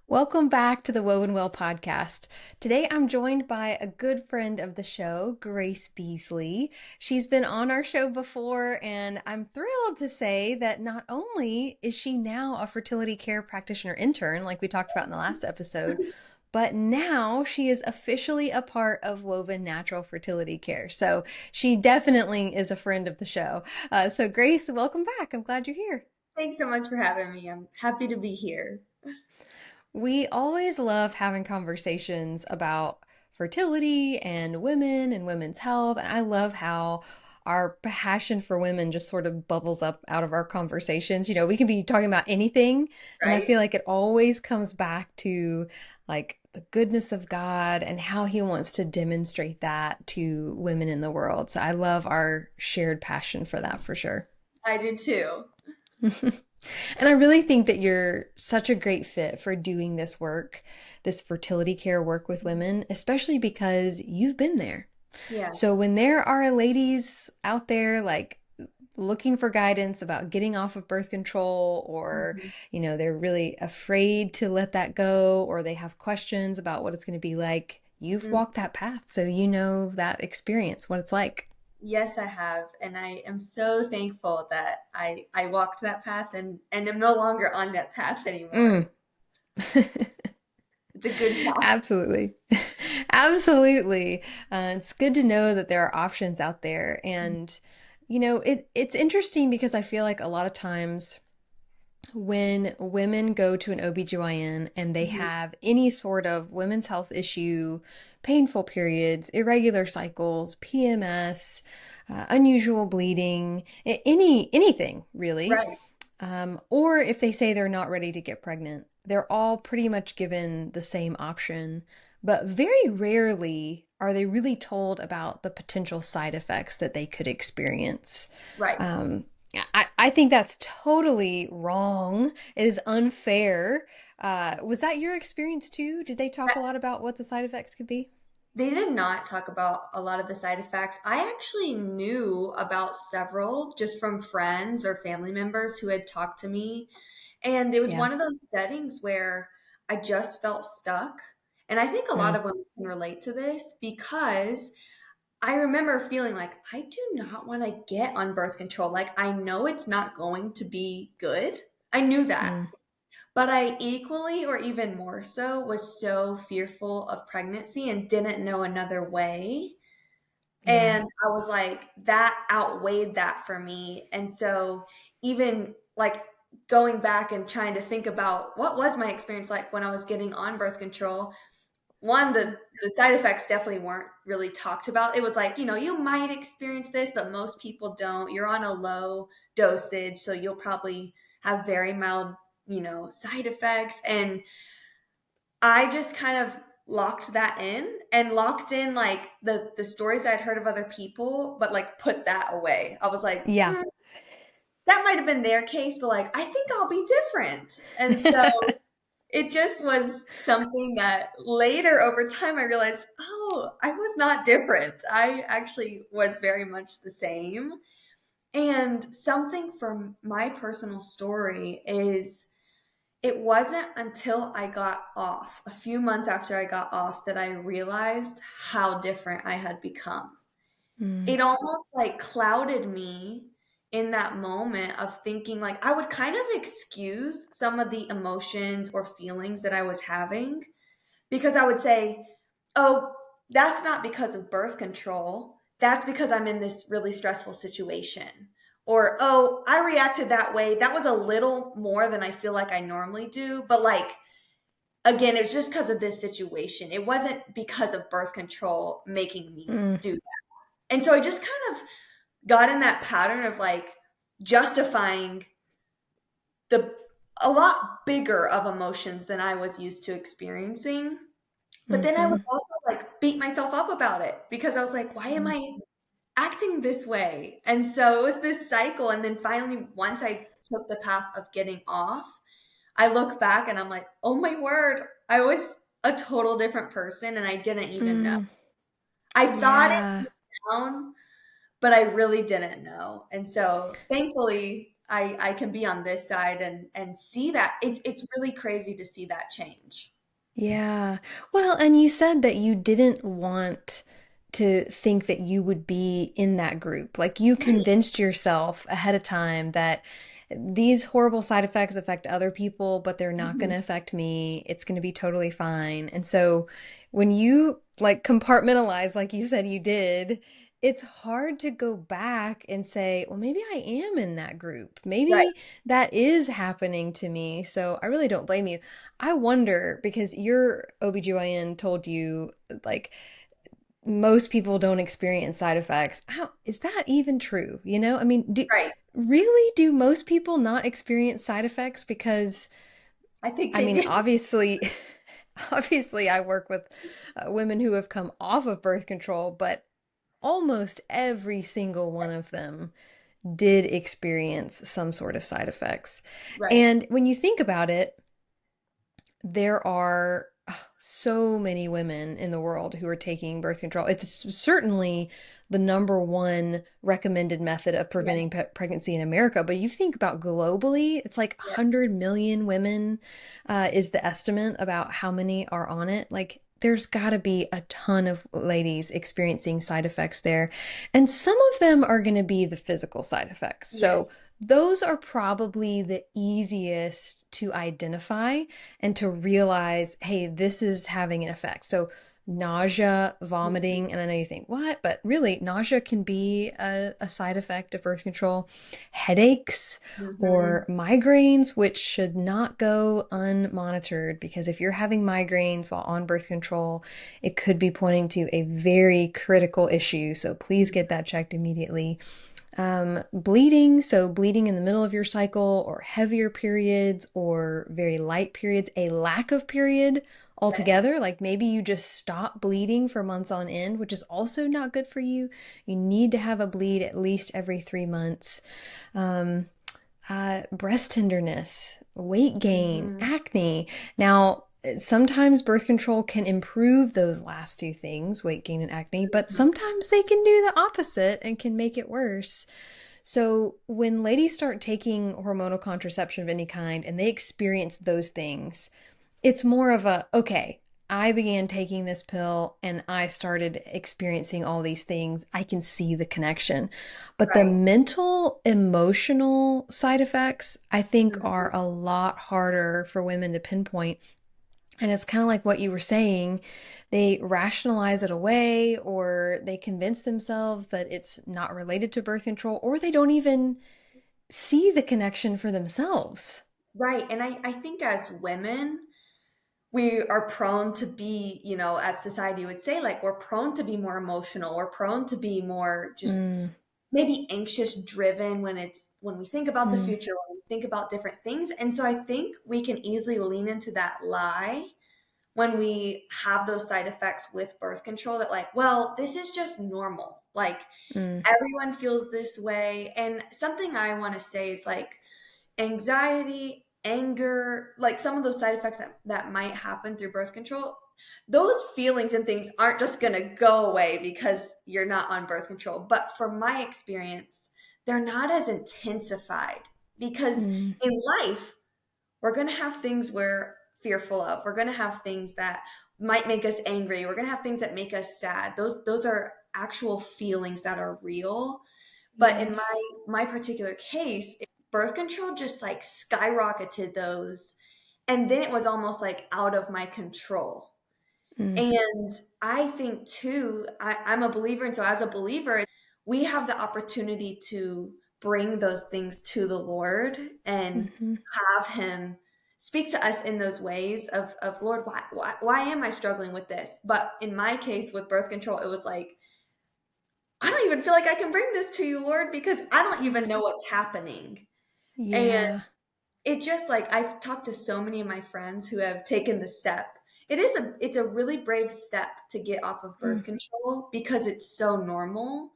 Welcome back to the Woven Well podcast. Today I'm joined by a good friend of the show, Grace Beasley. She's been on our show before, and I'm thrilled to say that not only is she now a fertility care practitioner intern, like we talked about in the last episode, but now she is officially a part of Woven Natural Fertility Care. So she definitely is a friend of the show. So, Grace, welcome back. I'm glad you're here. Thanks so much for having me. I'm happy to be here. We always love having conversations about fertility and women's health. And I love how our passion for women just sort of bubbles up out of our conversations. We can be talking about anything, and I Right? feel like it always comes back to like the goodness of God and how he wants to demonstrate that to women in the world. So I love our shared passion for that for sure. I do too. And I really think that you're such a great fit for doing this work, this fertility care work with women, especially because you've been there. Yeah. So when there are ladies out there like looking for guidance about getting off of birth control, or Mhm. they're really afraid to let that go, or they have questions about what it's going to be like, you've Mm. walked that path, so you know that experience, what it's like. Yes, I have, and I am so thankful that I walked that path and am no longer on that path anymore. Mm. It's a good path. Absolutely. Absolutely. It's good to know that there are options out there. And, it's interesting because I feel like a lot of times when women go to an OBGYN and they Mhm. have any sort of women's health issue, painful periods, irregular cycles, PMS, unusual bleeding, anything really, Right. or if they say they're not ready to get pregnant, they're all pretty much given the same option. But very rarely are they really told about the potential side effects that they could experience. Right. Um, I think that's totally wrong. It is unfair. Was that your experience too? Did they talk a lot about what the side effects could be? They did not talk about a lot of the side effects. I actually knew about several just from friends or family members who had talked to me. And it was Yeah. one of those settings where I just felt stuck. And I think a lot Mm, of women can relate to this because I remember feeling like I do not want to get on birth control. Like I know it's not going to be good. I knew that. mm, But I equally, or even more so, was so fearful of pregnancy and didn't know another way. yeah. And I was like, that outweighed that for me. And so, even like going back and trying to think about what was my experience like when I was getting on birth control, one, the side effects definitely weren't really talked about. It was like, you might experience this, but most people don't. You're on a low dosage, so you'll probably have very mild, side effects. And I just kind of locked that in and locked in like the stories I'd heard of other people, but like put that away. I was like, Yeah. that might have been their case, but like I think I'll be different. And so it just was something that later over time I realized, oh, I was not different. I actually was very much the same. And something from my personal story is it wasn't until I got off, a few months after I got off, that I realized how different I had become. Mm, It almost like clouded me in that moment of thinking like I would kind of excuse some of the emotions or feelings that I was having because I would say, "Oh, that's not because of birth control. That's because I'm in this really stressful situation." Or, "Oh, I reacted that way. That was a little more than I feel like I normally do, but like again, it's just because of this situation. It wasn't because of birth control making me mm, do that." And so I just kind of got in that pattern of like justifying the a lot bigger of emotions than I was used to experiencing. But then I would mhm. also like beat myself up about it because I was like, why am Mm. I acting this way? And so it was this cycle. And then finally, once I took the path of getting off, I look back and I'm like, oh my word, I was a total different person and I didn't even know. Mm, I thought it yeah. deep down, but I really didn't know. And so thankfully, I can be on this side and see that it's really crazy to see that change. Yeah. Well, and you said that you didn't want to think that you would be in that group. Like you Right. convinced yourself ahead of time that these horrible side effects affect other people, but they're not going Mhm. to affect me. It's going to be totally fine. And so when you like compartmentalize, like you said you did, it's hard to go back and say, well, maybe I am in that group. Right. Maybe that is happening to me. So I really don't blame you. I wonder because your OBGYN told you like most people don't experience side effects. How is that even true? You know, I mean, Right. do most people not experience side effects? Because I think I they mean, do. obviously, obviously, I work with women who have come off of birth control, but almost every single one of them did experience some sort of side effects. Right. And when you think about it, there are so many women in the world who are taking birth control. It's certainly the number one recommended method of preventing Yes. pregnancy in America. But you think about globally, it's like Yes. 100 million women is the estimate about how many are on it. Like, there's got to be a ton of ladies experiencing side effects there. And some of them are going to be the physical side effects. Yes. So, those are probably the easiest to identify and to realize, hey, this is having an effect. So, nausea, Mhm. vomiting, and I know you think, what? But really, nausea can be a side effect of birth control. Headaches Mhm. or migraines, which should not go unmonitored because if you're having migraines while on birth control, it could be pointing to a very critical issue. So, please get that checked immediately. Bleeding, so bleeding in the middle of your cycle, or heavier periods, or very light periods, a lack of period Yes. altogether. Like maybe you just stop bleeding for months on end, which is also not good for you. You need to have a bleed at least every 3 months. Um, Breast tenderness, weight gain, Mhm. acne. Now, sometimes birth control can improve those last two things, weight gain and acne, but Mhm. sometimes they can do the opposite and can make it worse. So, when ladies start taking hormonal contraception of any kind and they experience those things, it's more of a, okay, I began taking this pill and I started experiencing all these things. I can see the connection. But the Right. mental, emotional side effects, I think, are Mhm. a lot harder for women to pinpoint. And it's kind of like what you were saying. They rationalize it away or they convince themselves that it's not related to birth control, or they don't even see the connection for themselves. Right. And I think as women, we are prone to be, as society would say, like we're prone to be more emotional. We're prone to be more just Mm, maybe anxious driven when we think about the mm, future, when we think about different things. And so I think we can easily lean into that lie when we have those side effects with birth control that like, well, this is just normal. Like mm, everyone feels this way. And something I want to say is like anxiety, anger, like some of those side effects that might happen through birth control, those feelings and things aren't just going to go away because you're not on birth control. But from my experience, they're not as intensified because mm. in life, we're going to have things we're fearful of. We're going to have things that might make us angry. We're going to have things that make us sad. Those are actual feelings that are real. But in Yes. my particular case, birth control just like skyrocketed those, and then it was almost like out of my control. Mm, And I think too, I'm a believer, and so as a believer, we have the opportunity to bring those things to the Lord and hmm. have Him speak to us in those ways of Lord, why am I struggling with this? But in my case with birth control, it was like I don't even feel like I can bring this to you, Lord, because I don't even know what's happening. And Yeah. it just like I've talked to so many of my friends who have taken the step. It's a really brave step to get off of birth Mm, control because it's so normal.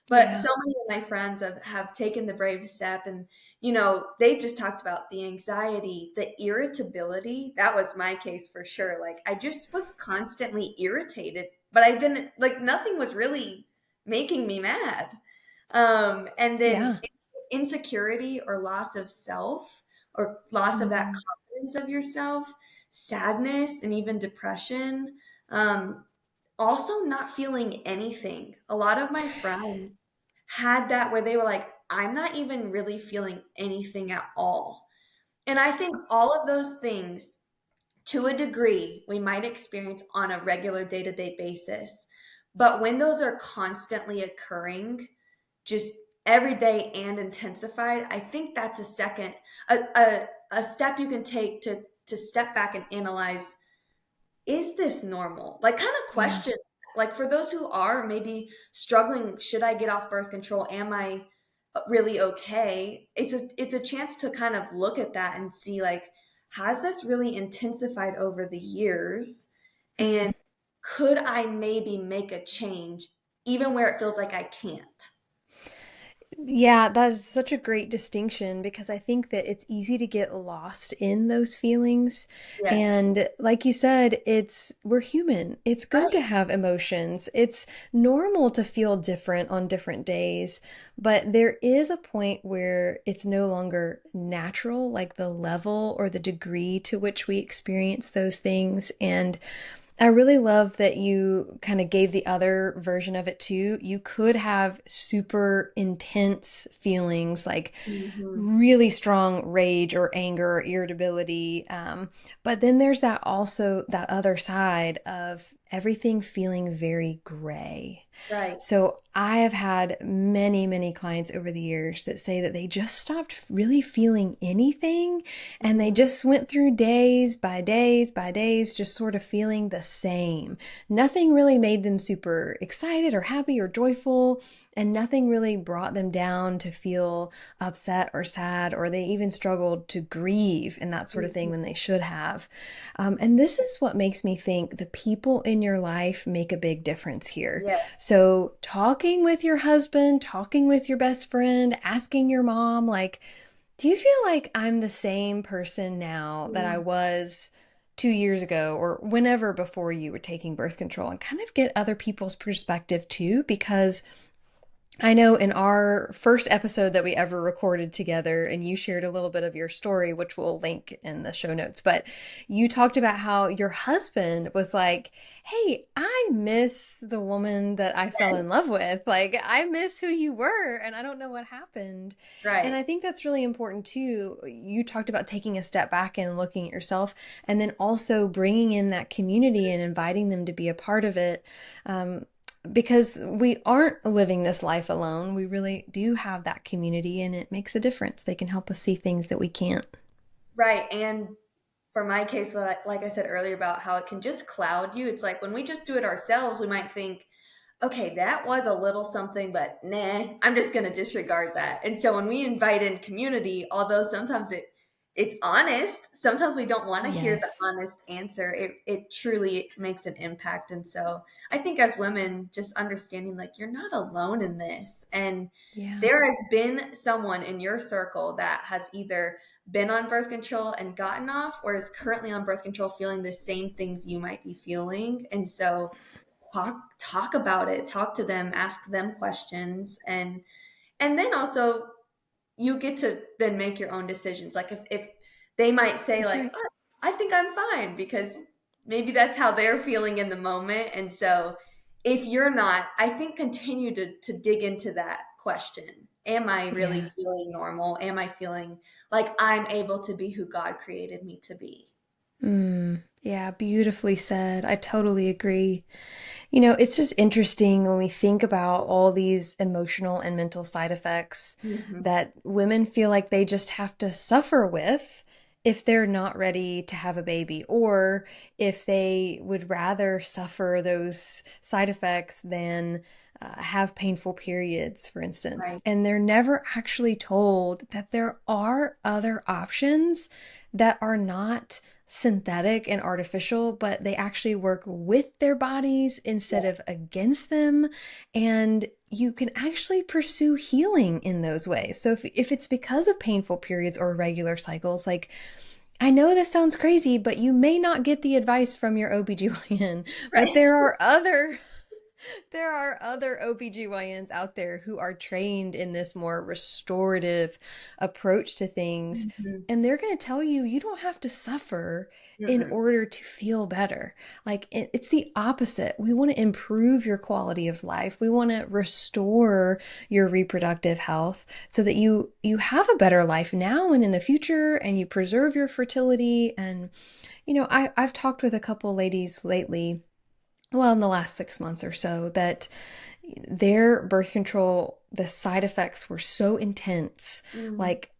But yeah. so many of my friends have taken the brave step and they just talked about the anxiety, the irritability. That was my case for sure. Like I just was constantly irritated, but I didn't like nothing was really making me mad. And then Yeah. insecurity or loss of self or loss of that Mm. confidence of yourself, sadness, and even depression. Um, Also, not feeling anything. A lot of my friends had that where they were like, I'm not even really feeling anything at all. And I think all of those things, to a degree, we might experience on a regular day to day basis. But when those are constantly occurring, just every day and intensified, I think that's a step you can take to step back and analyze, is this normal? Like, kind of Yeah. question, like for those who are maybe struggling, should I get off birth control? Am I really okay? It's a chance to kind of look at that and see, like, has this really intensified over the years? Mm. And could I maybe make a change even where it feels like I can't? Yeah, that is such a great distinction because I think that it's easy to get lost in those feelings. Yes. And like you said, we're human. It's good to Right. have emotions. It's normal to feel different on different days, but there is a point where it's no longer natural, like the level or the degree to which we experience those things. And I really love that you kind of gave the other version of it too. You could have super intense feelings like Hmm. really strong rage or anger or irritability. But then there's that other side of everything feeling very gray. Right. So I have had many, many clients over the years that say that they just stopped really feeling anything and they Hmm. just went through days by days by days, just sort of feeling the same. Nothing really made them super excited or happy or joyful, and nothing really brought them down to feel upset or sad, or they even struggled to grieve and that sort of thing Hmm. when they should have. And this is what makes me think the people in your life make a big difference here. Yes. So, talking with your husband, talking with your best friend, asking your mom, like, do you feel like I'm the same person now that I Mm. was 2 years ago or whenever before you were taking birth control? And kind of get other people's perspective too, because I know in our first episode that we ever recorded together, and you shared a little bit of your story, which we'll link in the show notes, but you talked about how your husband was like, hey, I miss the woman that I fell in Yes. love with. Like, I miss who you were, and I don't know what happened. And Right. I think that's really important too. You talked about taking a step back and looking at yourself, and then also bringing in that community and inviting them to be a part of it. Um, because we aren't living this life alone. We really do have that community and it makes a difference. They can help us see things that we can't. Right. And for my case, like I said earlier about how it can just cloud you, it's like when we just do it ourselves, we might think, okay, that was a little something, but nah, I'm just going to disregard that. And so when we invite in community, although sometimes it's honest, sometimes we don't want to hear the Yes. honest answer. It truly makes an impact. And so I think as women, just understanding like you're not alone in this. And Yeah. there has been someone in your circle that has either been on birth control and gotten off or is currently on birth control feeling the same things you might be feeling. And so talk about it, talk to them, ask them questions, and then also you get to then make your own decisions. Like if they might say That's like, right. oh, I think I'm fine because maybe that's how they're feeling in the moment. And so if you're not, I think continue to dig into that question. Am I really Yeah. feeling normal? Am I feeling like I'm able to be who God created me to be? Yeah, beautifully said. I totally agree. It's just interesting when we think about all these emotional and mental side effects Hmm. that women feel like they just have to suffer with if they're not ready to have a baby, or if they would rather suffer those side effects than have painful periods, for instance. Right. And they're never actually told that there are other options that are not synthetic and artificial, but they actually work with their bodies instead Yeah. of against them. And you can actually pursue healing in those ways. So if it's because of painful periods or irregular cycles, like, I know this sounds crazy, but you may not get the advice from your OBGYN, but Right. there are other There are other OBGYNs out there who are trained in this more restorative approach to things. Mhm. And they're going to tell you you don't have to suffer in Mm-mm. order to feel better. Like it's the opposite. We want to improve your quality of life. We want to restore your reproductive health so that you have a better life now and in the future, and you preserve your fertility. And I've talked with a couple ladies lately, well, in the last 6 months or so, that their birth control, the side effects were so intense, Mm. like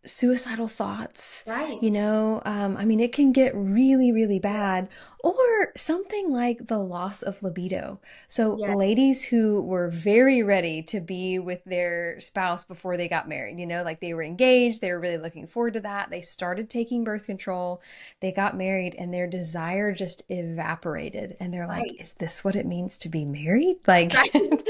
suicidal thoughts, Right. I mean, it can get really, really bad, or something like the loss of libido. So, Yeah. ladies who were very ready to be with their spouse before they got married, like they were engaged, they were really looking forward to that. They started taking birth control, they got married, and their desire just evaporated. And they're like, Right. is this what it means to be married? Like, Right.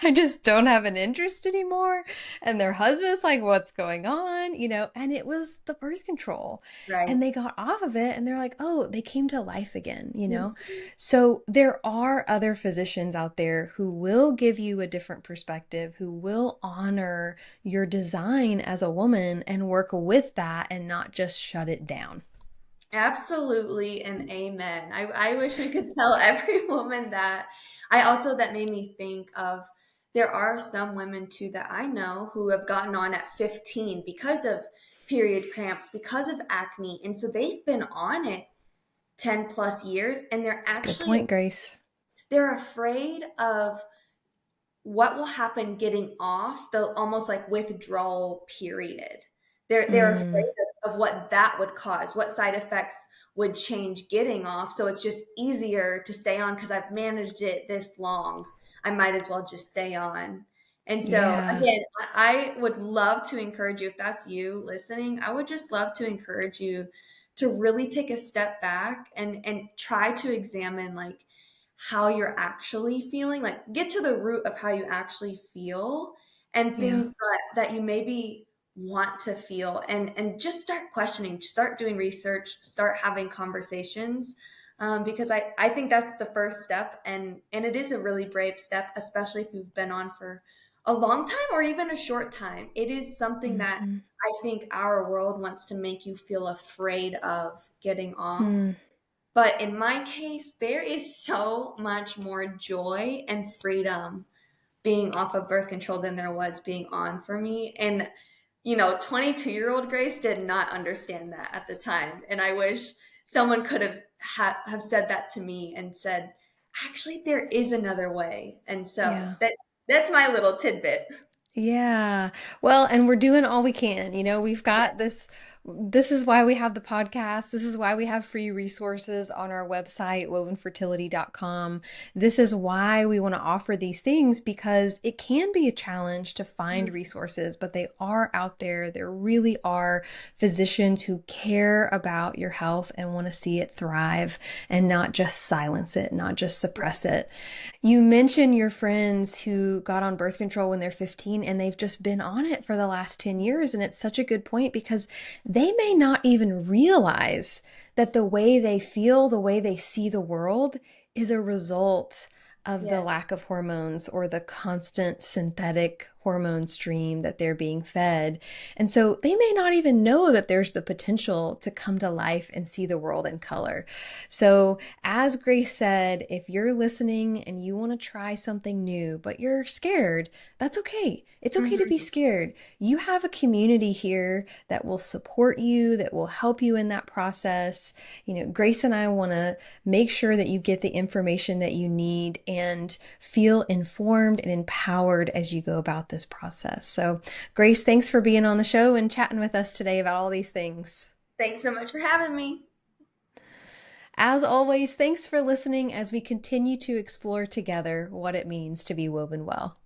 I just don't have an interest anymore. And their husband's like, what's going on? And it was the birth control. Right. And they got off of it and they're like, oh, they came to life again. Mhm. So there are other physicians out there who will give you a different perspective, who will honor your design as a woman and work with that and not just shut it down. Absolutely and amen. I wish we could tell every woman that. That made me think of, there are some women too that I know who have gotten on at 15 because of period cramps, because of acne. And so they've been on it 10 plus years, and It's a good point, Grace. they're afraid of what will happen getting off the almost like withdrawal period. They're Mm, afraid of what that would cause, what side effects would change getting off. So it's just easier to stay on because I've managed it this long. I might as well just stay on. And so yeah, again, I would love to encourage you, if that's you listening, I would just love to encourage you to really take a step back and try to examine like how you're actually feeling, like get to the root of how you actually feel, and yeah, things that you maybe want to feel, and just start questioning, start doing research, start having conversations, because I think that's the first step, and it is a really brave step, especially if you've been on for a long time or even a short time. It is something that hmm I think our world wants to make you feel afraid of getting off. hmm, But in my case, there is so much more joy and freedom being off of birth control than there was being on for me. And, 22-year-old Grace did not understand that at the time. And I wish someone could have said that to me and said, actually, there is another way. And so yeah. that's my little tidbit. Yeah. Well, and we're doing all we can. We've got this. This is why we have the podcast. This is why we have free resources on our website, wovenfertility.com. This is why we want to offer these things, because it can be a challenge to find resources, but they are out there. There really are physicians who care about your health and want to see it thrive and not just silence it, not just suppress it. You mentioned your friends who got on birth control when they're 15 and they've just been on it for the last 10 years. And it's such a good point, because they may not even realize that the way they feel, the way they see the world is a result of the Yes. lack of hormones or the constant synthetic hormone stream that they're being fed. And so they may not even know that there's the potential to come to life and see the world in color. So, as Grace said, if you're listening and you want to try something new, but you're scared, that's okay. It's okay to be Mhm. scared. You have a community here that will support you, that will help you in that process. Grace and I want to make sure that you get the information that you need and feel informed and empowered as you go about this process. So, Grace, thanks for being on the show and chatting with us today about all these things. Thanks so much for having me. As always, thanks for listening as we continue to explore together what it means to be woven well.